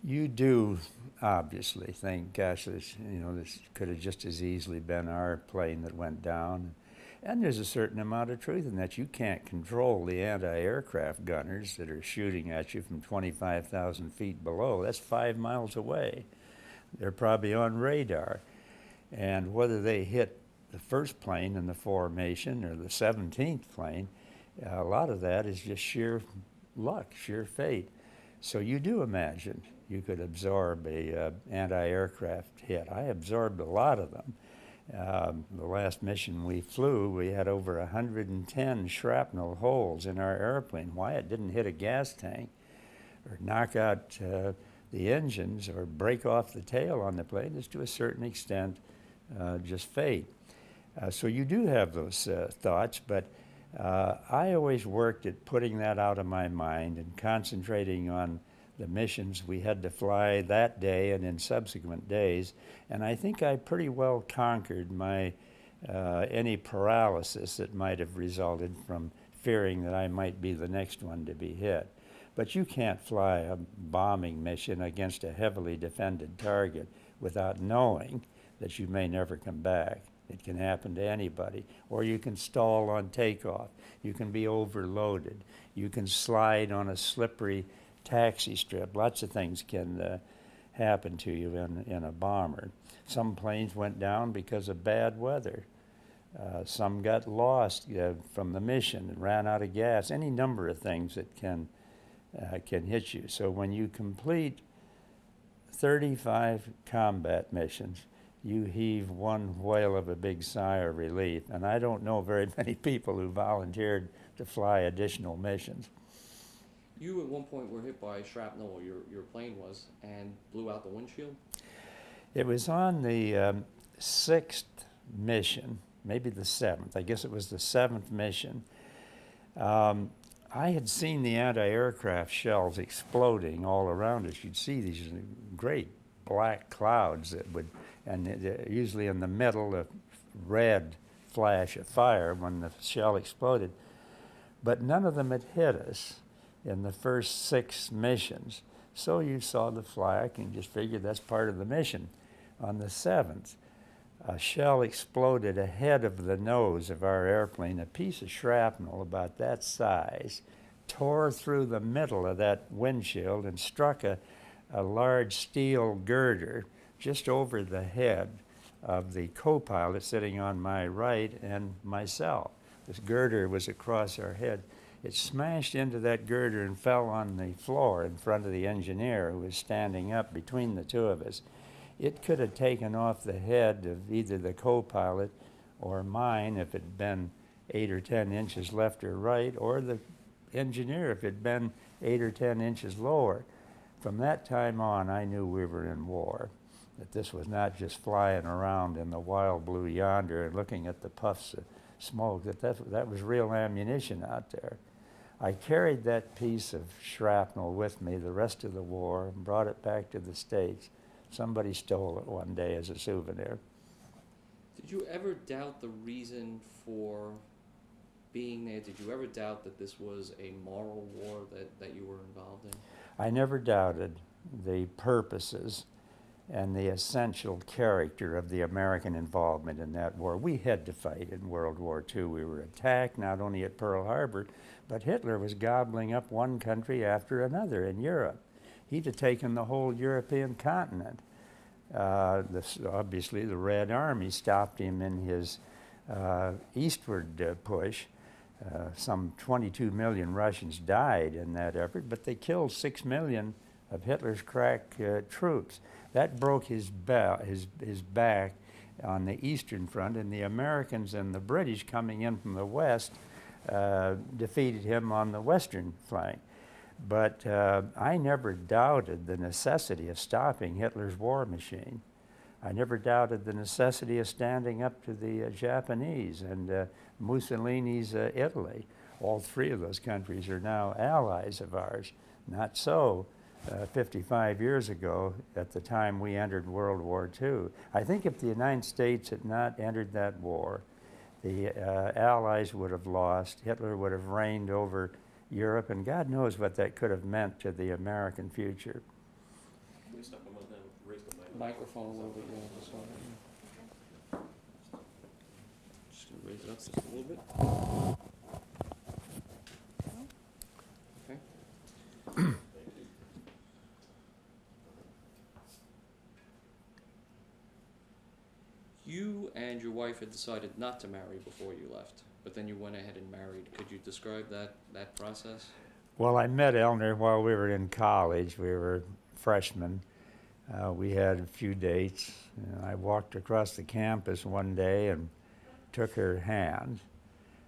You do obviously think, gosh, this could have just as easily been our plane that went down. And there's a certain amount of truth in that. You can't control the anti-aircraft gunners that are shooting at you from 25,000 feet below. That's 5 miles away. They're probably on radar. And whether they hit the first plane in the formation or the 17th plane, a lot of that is just sheer luck, sheer fate. So you do imagine you could absorb a anti-aircraft hit. I absorbed a lot of them. The last mission we flew, we had over 110 shrapnel holes in our airplane. Why? It didn't hit a gas tank or knock out the engines or break off the tail on the plane. It's to a certain extent just fate. So you do have those thoughts, but I always worked at putting that out of my mind and concentrating on the missions we had to fly that day and in subsequent days. And I think I pretty well conquered my any paralysis that might have resulted from fearing that I might be the next one to be hit. But you can't fly a bombing mission against a heavily defended target without knowing that you may never come back. It can happen to anybody. Or you can stall on takeoff. You can be overloaded. You can slide on a slippery taxi strip. Lots of things can happen to you in a bomber. Some planes went down because of bad weather. Some got lost from the mission and ran out of gas. Any number of things that can hit you. So when you complete 35 combat missions, you heave one whale of a big sigh of relief. And I don't know very many people who volunteered to fly additional missions. You at one point were hit by shrapnel, or your plane was, and blew out the windshield? It was on the 6th mission, maybe the 7th. I guess it was the 7th mission. I had seen the anti-aircraft shells exploding all around us. You'd see these great black clouds that would, and usually in the middle, a red flash of fire when the shell exploded. But none of them had hit us in the first 6 missions. So you saw the flak and just figured that's part of the mission. On the 7th, a shell exploded ahead of the nose of our airplane. A piece of shrapnel about that size tore through the middle of that windshield and struck a large steel girder just over the head of the co-pilot sitting on my right and myself. This girder was across our head. It smashed into that girder and fell on the floor in front of the engineer who was standing up between the two of us. It could have taken off the head of either the co-pilot or mine if it had been 8 or 10 inches left or right, or the engineer if it had been 8 or 10 inches lower. From that time on, I knew we were in war, that this was not just flying around in the wild blue yonder and looking at the puffs of smoke, that was real ammunition out there. I carried that piece of shrapnel with me the rest of the war and brought it back to the States. Somebody stole it one day as a souvenir. Did you ever doubt the reason for being there? Did you ever doubt that this was a moral war that you were involved in? I never doubted the purposes and the essential character of the American involvement in that war. We had to fight in World War II. We were attacked not only at Pearl Harbor, but Hitler was gobbling up one country after another in Europe. He'd have taken the whole European continent. Obviously, the Red Army stopped him in his eastward push. Some 22 million Russians died in that effort, but they killed 6 million of Hitler's crack troops. That broke his back on the Eastern Front, and the Americans and the British coming in from the West defeated him on the Western flank. But I never doubted the necessity of stopping Hitler's war machine. I never doubted the necessity of standing up to the Japanese and Mussolini's Italy. All 3 of those countries are now allies of ours. Not so 55 years ago at the time we entered World War II. I think if the United States had not entered that war, the Allies would have lost. Hitler would have reigned over Europe, and God knows what that could have meant to the American future. step them up and raise the microphone a little bit, yeah, just so just gonna raise it up just a little bit. Okay. You and your wife had decided not to marry before you left, but then you went ahead and married. Could you describe that process? Well, I met Eleanor while we were in college. We were freshmen. We had a few dates. I walked across the campus one day and took her hand.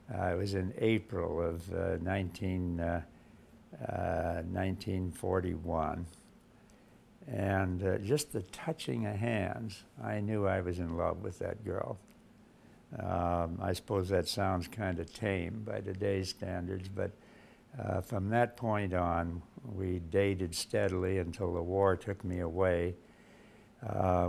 It was in April of 1941. And just the touching of hands, I knew I was in love with that girl. I suppose that sounds kind of tame by today's standards, but from that point on, we dated steadily until the war took me away.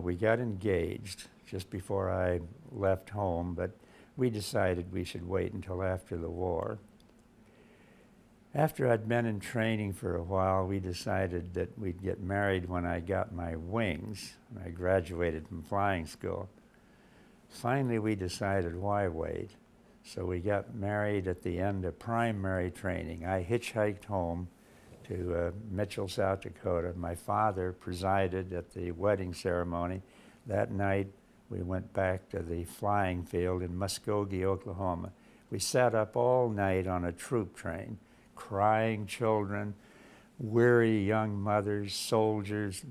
We got engaged just before I left home, but we decided we should wait until after the war. After I'd been in training for a while, we decided that we'd get married when I got my wings. I graduated from flying school. Finally, we decided, why wait? So we got married at the end of primary training. I hitchhiked home to Mitchell, South Dakota. My father presided at the wedding ceremony. That night, we went back to the flying field in Muskogee, Oklahoma. We sat up all night on a troop train, crying children, weary young mothers, soldiers.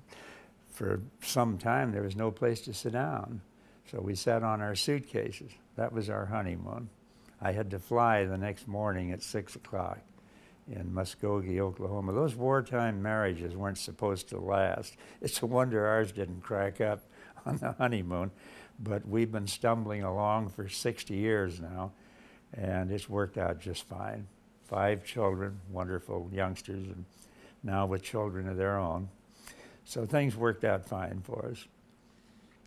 For some time, there was no place to sit down. So we sat on our suitcases. That was our honeymoon. I had to fly the next morning at 6 o'clock in Muskogee, Oklahoma. Those wartime marriages weren't supposed to last. It's a wonder ours didn't crack up on the honeymoon. But we've been stumbling along for 60 years now, and it's worked out just fine. 5 children, wonderful youngsters, and now with children of their own. So things worked out fine for us.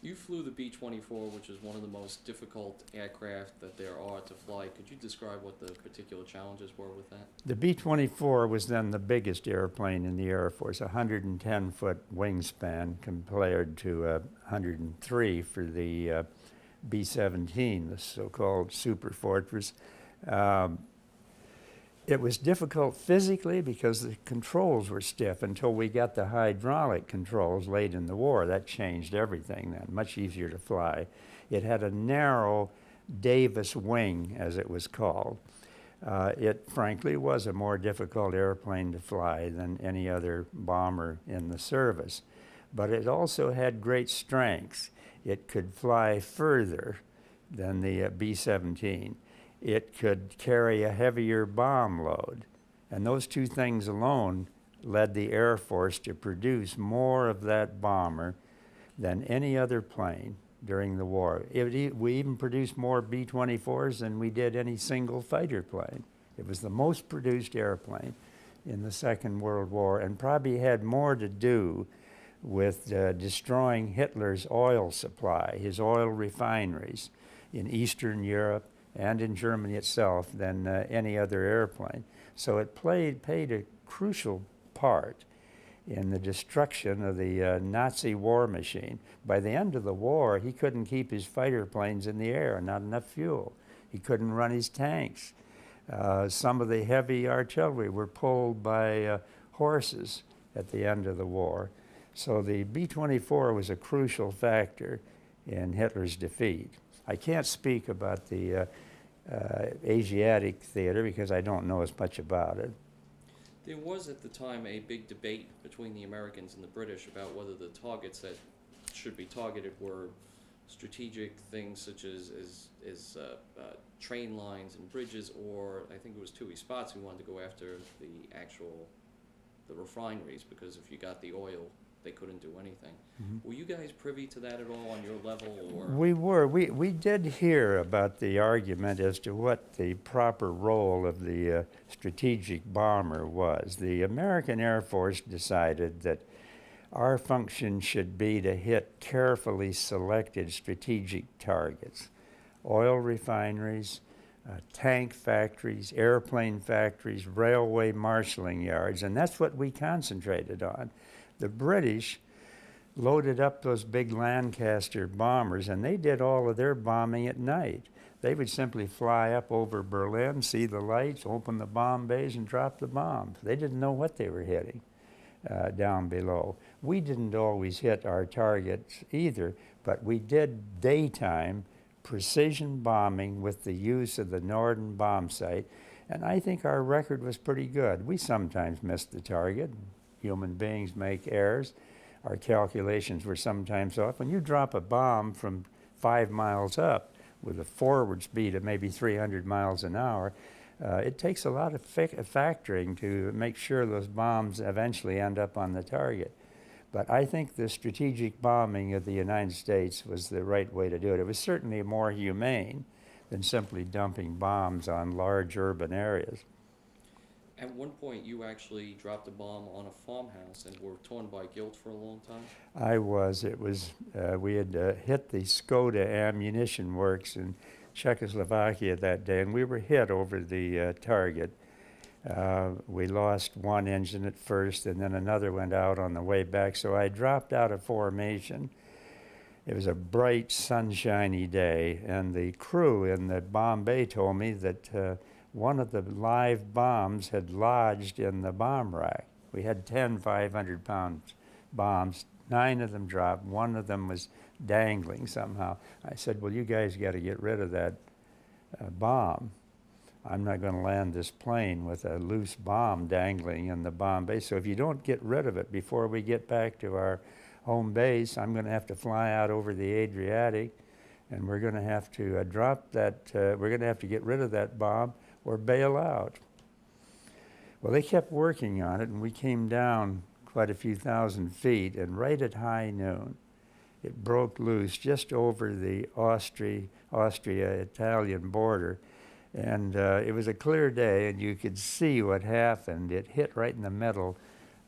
You flew the B-24, which is one of the most difficult aircraft that there are to fly. Could you describe what the particular challenges were with that? The B-24 was then the biggest airplane in the Air Force, 110-foot wingspan compared to 103 for the B-17, the so-called Super Fortress. It was difficult physically because the controls were stiff until we got the hydraulic controls late in the war. That changed everything then, much easier to fly. It had a narrow Davis wing, as it was called. It frankly was a more difficult airplane to fly than any other bomber in the service. But it also had great strengths. It could fly further than the B-17. It could carry a heavier bomb load. And those two things alone led the Air Force to produce more of that bomber than any other plane during the war. We even produced more B-24s than we did any single fighter plane. It was the most produced airplane in the Second World War, and probably had more to do with destroying Hitler's oil supply, his oil refineries in Eastern Europe and in Germany itself than any other airplane. So it paid a crucial part in the destruction of the Nazi war machine. By the end of the war, he couldn't keep his fighter planes in the air, not enough fuel. He couldn't run his tanks. Some of the heavy artillery were pulled by horses at the end of the war. So the B-24 was a crucial factor in Hitler's defeat. I can't speak about the Asiatic theater because I don't know as much about it. There was at the time a big debate between the Americans and the British about whether the targets that should be targeted were strategic things such as train lines and bridges, or I think it was Toohey Spots who wanted to go after the refineries, because if you got the oil, they couldn't do anything. Mm-hmm. Were you guys privy to that at all on your level? Or? We were. We did hear about the argument as to what the proper role of the strategic bomber was. The American Air Force decided that our function should be to hit carefully selected strategic targets, oil refineries, tank factories, airplane factories, railway marshalling yards, and that's what we concentrated on. The British loaded up those big Lancaster bombers, and they did all of their bombing at night. They would simply fly up over Berlin, see the lights, open the bomb bays, and drop the bombs. They didn't know what they were hitting down below. We didn't always hit our targets either, but we did daytime precision bombing with the use of the Norden bomb sight, and I think our record was pretty good. We sometimes missed the target. Human beings make errors. Our calculations were sometimes off. When you drop a bomb from 5 miles up with a forward speed of maybe 300 miles an hour, it takes a lot of factoring to make sure those bombs eventually end up on the target. But I think the strategic bombing of the United States was the right way to do it. It was certainly more humane than simply dumping bombs on large urban areas. At one point, you actually dropped a bomb on a farmhouse and were torn by guilt for a long time? I was. It was, we had hit the Skoda ammunition works in Czechoslovakia that day, and we were hit over the target. We lost one engine at first, and then another went out on the way back, so I dropped out of formation. It was a bright, sunshiny day, and the crew in the bomb bay told me that one of the live bombs had lodged in the bomb rack. We had 10 500-pound bombs. 9 of them dropped. 1 of them was dangling somehow. I said, well, you guys got to get rid of that bomb. I'm not going to land this plane with a loose bomb dangling in the bomb base. So if you don't get rid of it before we get back to our home base, I'm going to have to fly out over the Adriatic, and we're going to have to drop that, we're going to have to get rid of that bomb or bail out. Well, they kept working on it, and we came down quite a few thousand feet, and right at high noon, it broke loose just over the Austria-Italian border. And it was a clear day, and you could see what happened. It hit right in the middle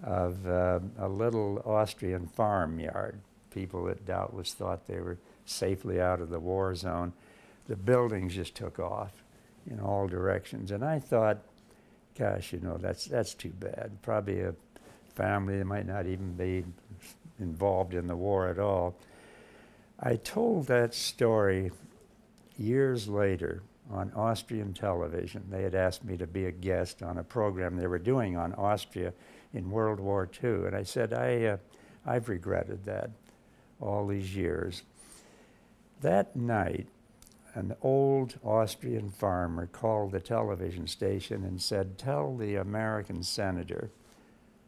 of a little Austrian farmyard. People that doubtless thought they were safely out of the war zone. The buildings just took off in all directions. And I thought, gosh, you know, that's too bad. Probably a family that might not even be involved in the war at all. I told that story years later on Austrian television. They had asked me to be a guest on a program they were doing on Austria in World War II. And I said, I've regretted that all these years. That night, an old Austrian farmer called the television station and said, tell the American senator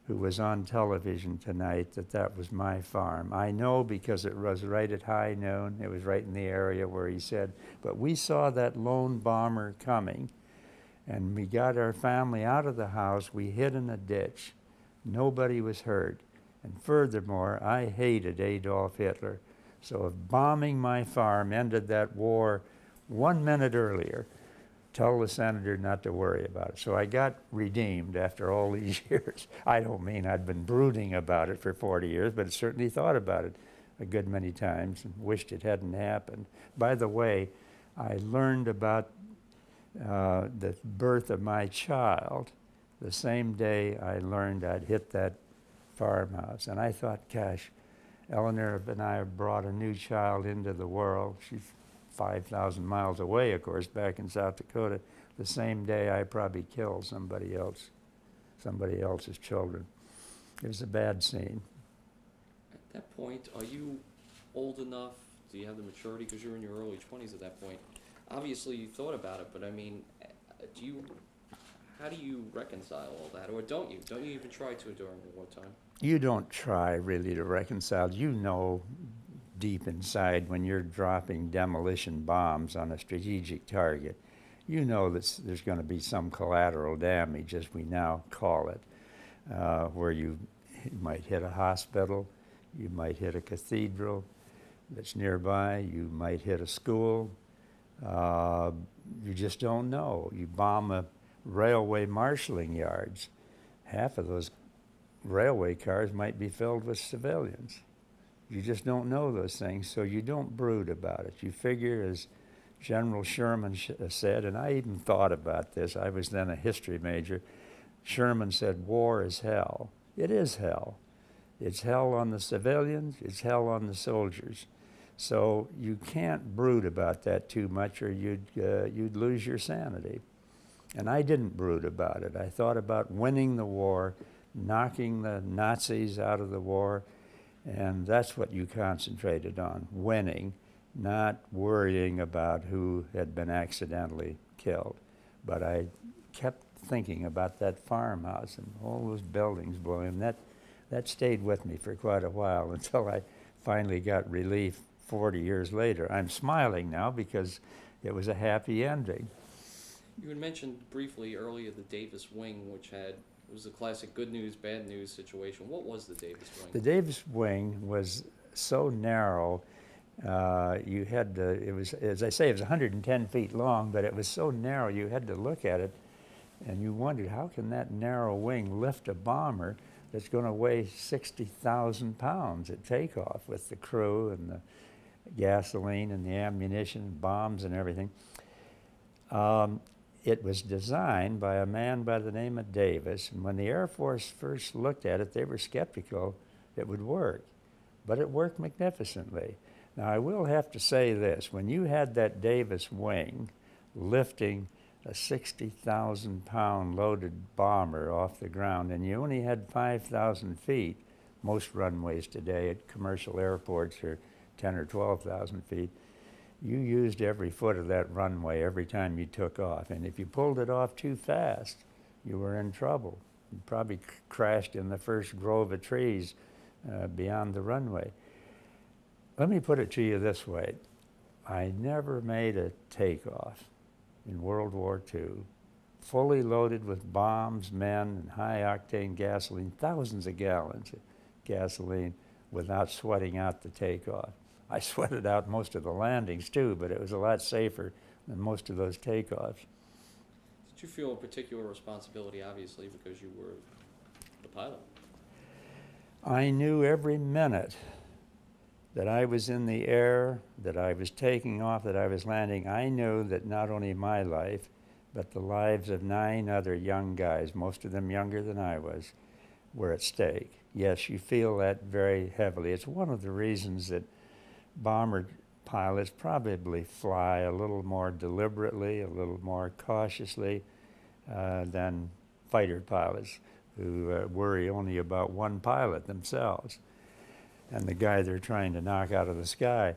who was on television tonight that that was my farm. I know because it was right at high noon. It was right in the area where he said, but we saw that lone bomber coming, and we got our family out of the house. We hid in a ditch. Nobody was hurt. And furthermore, I hated Adolf Hitler. So if bombing my farm ended that war 1 minute earlier, tell the senator not to worry about it. So I got redeemed after all these years. I don't mean I'd been brooding about it for 40 years, but I certainly thought about it a good many times and wished it hadn't happened. By the way, I learned about the birth of my child the same day I learned I'd hit that farmhouse. And I thought, gosh, Eleanor and I have brought a new child into the world. She's 5,000 miles away, of course, back in South Dakota. The same day I probably killed somebody else's children. It was a bad scene. At that point, are you old enough? Do you have the maturity? Because you're in your early 20s at that point. Obviously, you thought about it, but I mean, how do you reconcile all that? Or don't you? Don't you even try to during the wartime? You don't try really to reconcile. You know deep inside when you're dropping demolition bombs on a strategic target, you know that there's going to be some collateral damage, as we now call it, where you might hit a hospital, you might hit a cathedral that's nearby, you might hit a school. You just don't know. You bomb a railway marshalling yards. Half of those railway cars might be filled with civilians. You just don't know those things, so you don't brood about it. You figure, as General Sherman said, and I even thought about this, I was then a history major, Sherman said, war is hell. It is hell. It's hell on the civilians, it's hell on the soldiers. So you can't brood about that too much, or you'd lose your sanity. And I didn't brood about it. I thought about winning the war, knocking the Nazis out of the war, and that's what you concentrated on, winning, not worrying about who had been accidentally killed. But I kept thinking about that farmhouse and all those buildings blowing. That stayed with me for quite a while until I finally got relief 40 years later. I'm smiling now because it was a happy ending. You had mentioned briefly earlier the Davis Wing, which was a classic good news, bad news situation. What was the Davis Wing? The Davis Wing was so narrow. You had to, it was, as I say, it was 110 feet long, but it was so narrow you had to look at it and you wondered, how can that narrow wing lift a bomber that's going to weigh 60,000 pounds at takeoff with the crew and the gasoline and the ammunition, bombs and everything. It was designed by a man by the name of Davis, and when the Air Force first looked at it, they were skeptical it would work, but it worked magnificently. Now, I will have to say this, when you had that Davis wing lifting a 60,000 pound loaded bomber off the ground, and you only had 5,000 feet, most runways today at commercial airports are 10 or 12,000 feet, you used every foot of that runway every time you took off. And if you pulled it off too fast, you were in trouble. You probably crashed in the first grove of trees beyond the runway. Let me put it to you this way. I never made a takeoff in World War II, fully loaded with bombs, men, and high-octane gasoline, thousands of gallons of gasoline, without sweating out the takeoff. I sweated out most of the landings too, but it was a lot safer than most of those takeoffs. Did you feel a particular responsibility, obviously, because you were the pilot? I knew every minute that I was in the air, that I was taking off, that I was landing. I knew that not only my life, but the lives of 9 other young guys, most of them younger than I was, were at stake. Yes, you feel that very heavily. It's one of the reasons that bomber pilots probably fly a little more deliberately, a little more cautiously than fighter pilots who worry only about one pilot themselves and the guy they're trying to knock out of the sky.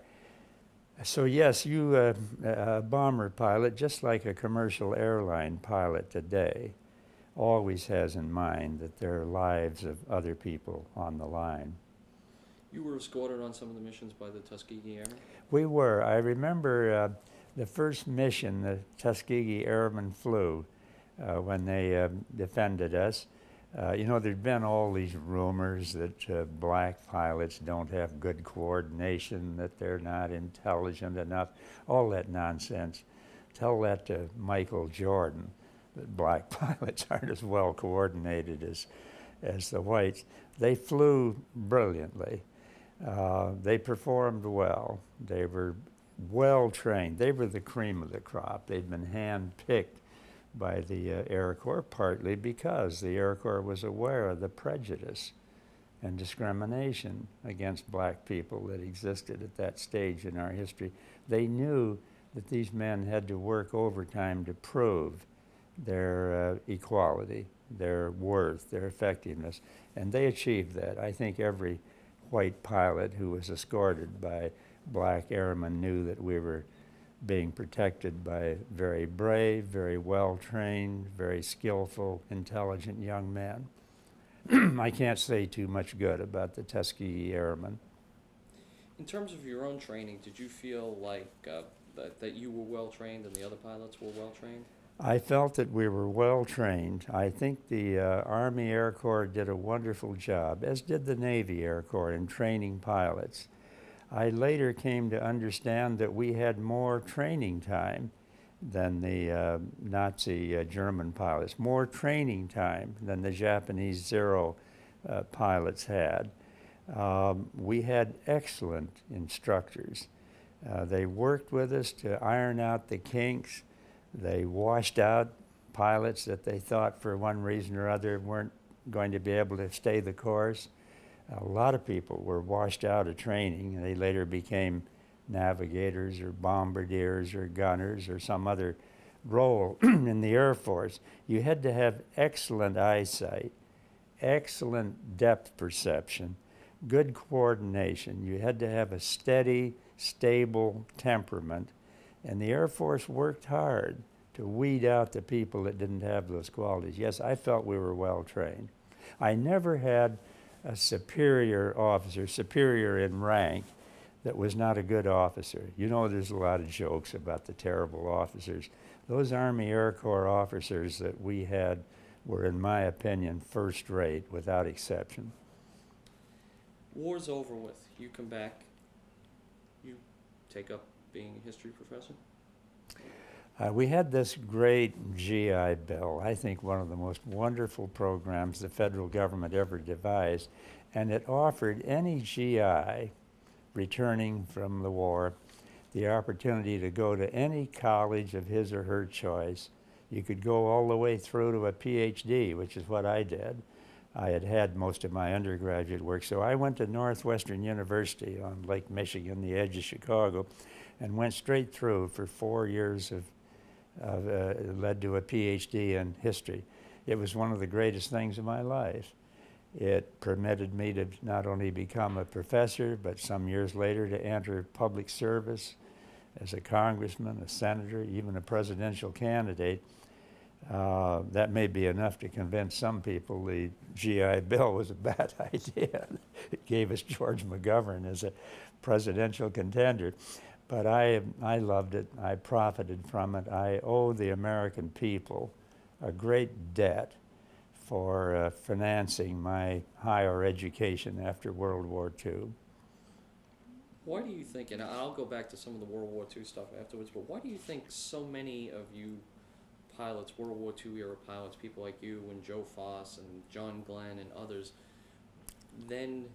So yes, you, a bomber pilot, just like a commercial airline pilot today, always has in mind that there are lives of other people on the line. You were escorted on some of the missions by the Tuskegee Airmen? We were. I remember the first mission the Tuskegee Airmen flew when they defended us. You know, there'd been all these rumors that black pilots don't have good coordination, that they're not intelligent enough, all that nonsense. Tell that to Michael Jordan, that black pilots aren't as well coordinated as the whites. They flew brilliantly. They performed well. They were well trained. They were the cream of the crop. They'd been hand-picked by the Air Corps, partly because the Air Corps was aware of the prejudice and discrimination against black people that existed at that stage in our history. They knew that these men had to work overtime to prove their equality, their worth, their effectiveness, and they achieved that. I think every white pilot who was escorted by black airmen knew that we were being protected by very brave, very well-trained, very skillful, intelligent young men. I can't say too much good about the Tuskegee Airmen. In terms of your own training, did you feel like that you were well-trained and the other pilots were well-trained? I felt that we were well-trained. I think the Army Air Corps did a wonderful job, as did the Navy Air Corps, in training pilots. I later came to understand that we had more training time than the Nazi German pilots, more training time than the Japanese Zero pilots had. We had excellent instructors. They worked with us to iron out the kinks. They washed out pilots that they thought for one reason or other weren't going to be able to stay the course. A lot of people were washed out of training, and they later became navigators or bombardiers or gunners or some other role in the Air Force. You had to have excellent eyesight, excellent depth perception, good coordination. You had to have a steady, stable temperament, and the Air Force worked hard to weed out the people that didn't have those qualities. Yes, I felt we were well trained. I never had a superior officer, superior in rank, that was not a good officer. You know, there's a lot of jokes about the terrible officers. Those Army Air Corps officers that we had were, in my opinion, first rate, without exception. War's over with. You come back, you take up being a history professor? We had this great GI Bill, I think one of the most wonderful programs the federal government ever devised, and it offered any GI returning from the war the opportunity to go to any college of his or her choice. You could go all the way through to a PhD, which is what I did. I had had most of my undergraduate work, so I went to Northwestern University on Lake Michigan, the edge of Chicago, and went straight through for 4 years led to a PhD in history. It was one of the greatest things in my life. It permitted me to not only become a professor, but some years later to enter public service as a congressman, a senator, even a presidential candidate. That may be enough to convince some people the GI Bill was a bad idea. It gave us George McGovern as a presidential contender. But I loved it. I profited from it. I owe the American people a great debt for financing my higher education after World War II. Why do you think, and I'll go back to some of the World War II stuff afterwards, but why do you think so many of you pilots, World War II era pilots, people like you and Joe Foss and John Glenn and others, then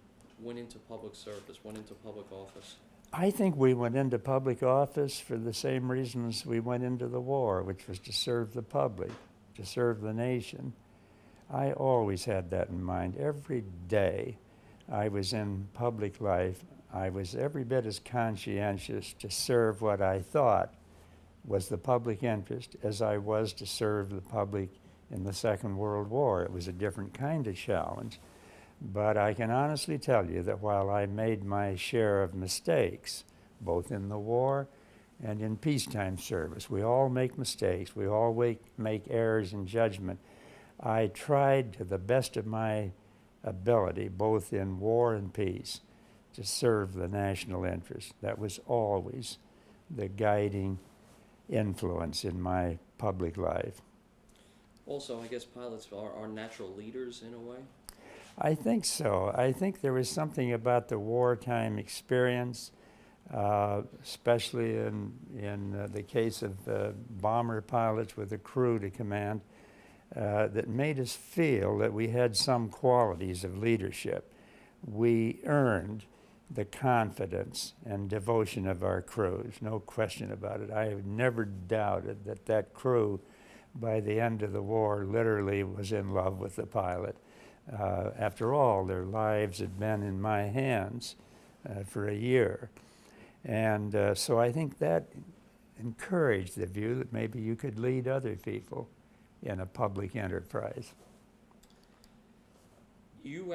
went into public service, went into public office? I think we went into public office for the same reasons we went into the war, which was to serve the public, to serve the nation. I always had that in mind. Every day I was in public life, I was every bit as conscientious to serve what I thought was the public interest as I was to serve the public in the Second World War. It was a different kind of challenge. But I can honestly tell you that while I made my share of mistakes, both in the war and in peacetime service, we all make mistakes, we all make errors in judgment. I tried to the best of my ability, both in war and peace, to serve the national interest. That was always the guiding influence in my public life. Also, I guess pilots are natural leaders in a way. I think so. I think there was something about the wartime experience, especially in the case of bomber pilots with a crew to command, that made us feel that we had some qualities of leadership. We earned the confidence and devotion of our crews, no question about it. I have never doubted that that crew, by the end of the war, literally was in love with the pilot. After all, their lives had been in my hands for a year. And so I think that encouraged the view that maybe you could lead other people in a public enterprise. You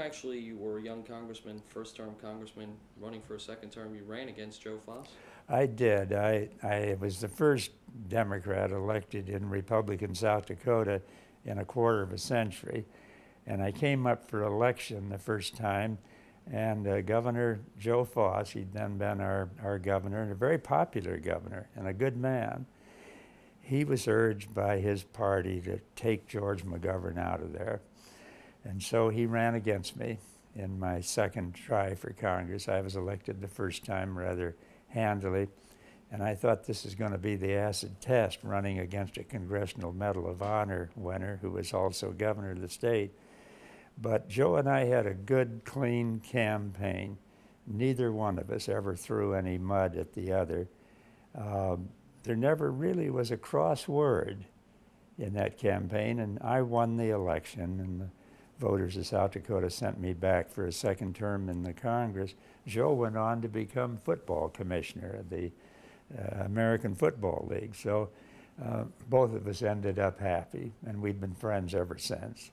were a young congressman, first-term congressman, running for a second term. You ran against Joe Foss? I did. I was the first Democrat elected in Republican South Dakota in a quarter of a century. And I came up for election the first time, and Governor Joe Foss, he'd then been our governor, and a very popular governor, and a good man, he was urged by his party to take George McGovern out of there. And so he ran against me in my second try for Congress. I was elected the first time rather handily, and I thought this is going to be the acid test, running against a Congressional Medal of Honor winner who was also governor of the state. But Joe and I had a good, clean campaign. Neither one of us ever threw any mud at the other. There never really was a cross word in that campaign, and I won the election. And the voters of South Dakota sent me back for a second term in the Congress, Joe went on to become football commissioner of the American Football League. So both of us ended up happy, and we've been friends ever since.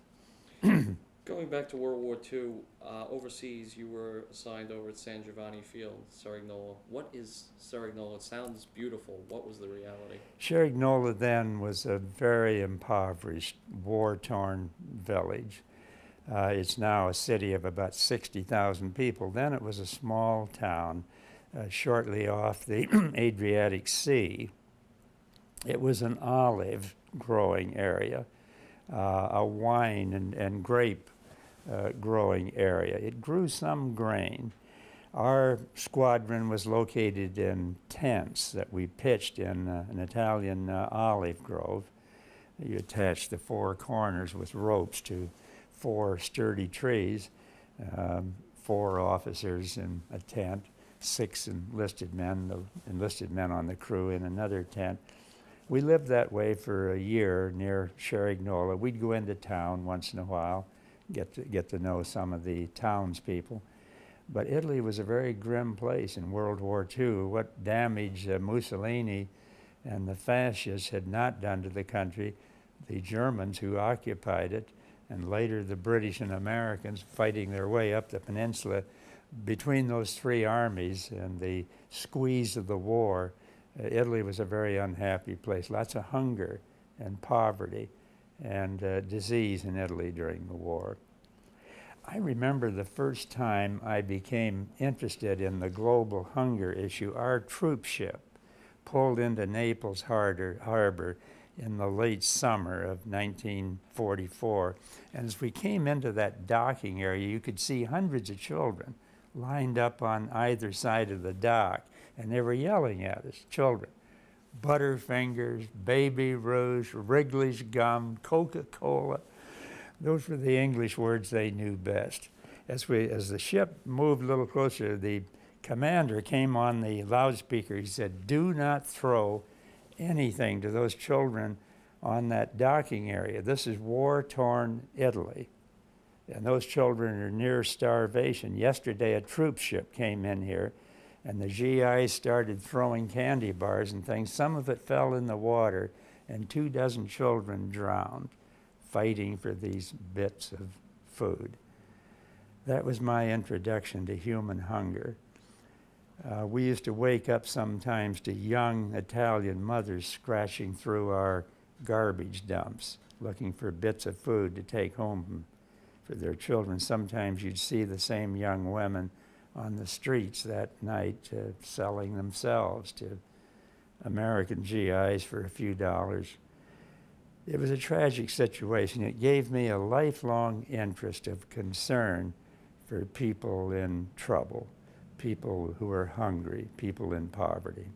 Going back to World War II, overseas you were assigned over at San Giovanni Field, Cerignola. What is Cerignola? It sounds beautiful. What was the reality? Cerignola then was a very impoverished, war-torn village. It's now a city of about 60,000 people. Then it was a small town shortly off the Adriatic Sea. It was an olive growing area, a wine and grape growing area. It grew some grain. Our squadron was located in tents that we pitched in an Italian olive grove. You attached the four corners with ropes to four sturdy trees, 4 officers in a tent, 6 enlisted men on the crew in another tent. We lived that way for a year near Cerignola. We'd go into town once in a while, get to know some of the townspeople. But Italy was a very grim place in World War II. What damage Mussolini and the fascists had not done to the country, the Germans who occupied it, and later the British and Americans fighting their way up the peninsula, between those 3 armies and the squeeze of the war, Italy was a very unhappy place. Lots of hunger and poverty and disease in Italy during the war. I remember the first time I became interested in the global hunger issue. Our troop ship pulled into Naples harbor in the late summer of 1944. And as we came into that docking area, you could see hundreds of children lined up on either side of the dock, and they were yelling at us, children. Butterfingers, Baby Rouge, Wrigley's Gum, Coca-Cola. Those were the English words they knew best. As the ship moved a little closer, the commander came on the loudspeaker. He said, "Do not throw anything to those children on that docking area. This is war-torn Italy, and those children are near starvation." Yesterday, a troop ship came in here, and the GIs started throwing candy bars and things. Some of it fell in the water, and 24 children drowned fighting for these bits of food. That was my introduction to human hunger. We used to wake up sometimes to young Italian mothers scratching through our garbage dumps, looking for bits of food to take home for their children. Sometimes you'd see the same young women on the streets that night selling themselves to American GIs for a few dollars. It was a tragic situation. It gave me a lifelong interest of concern for people in trouble, people who are hungry, people in poverty.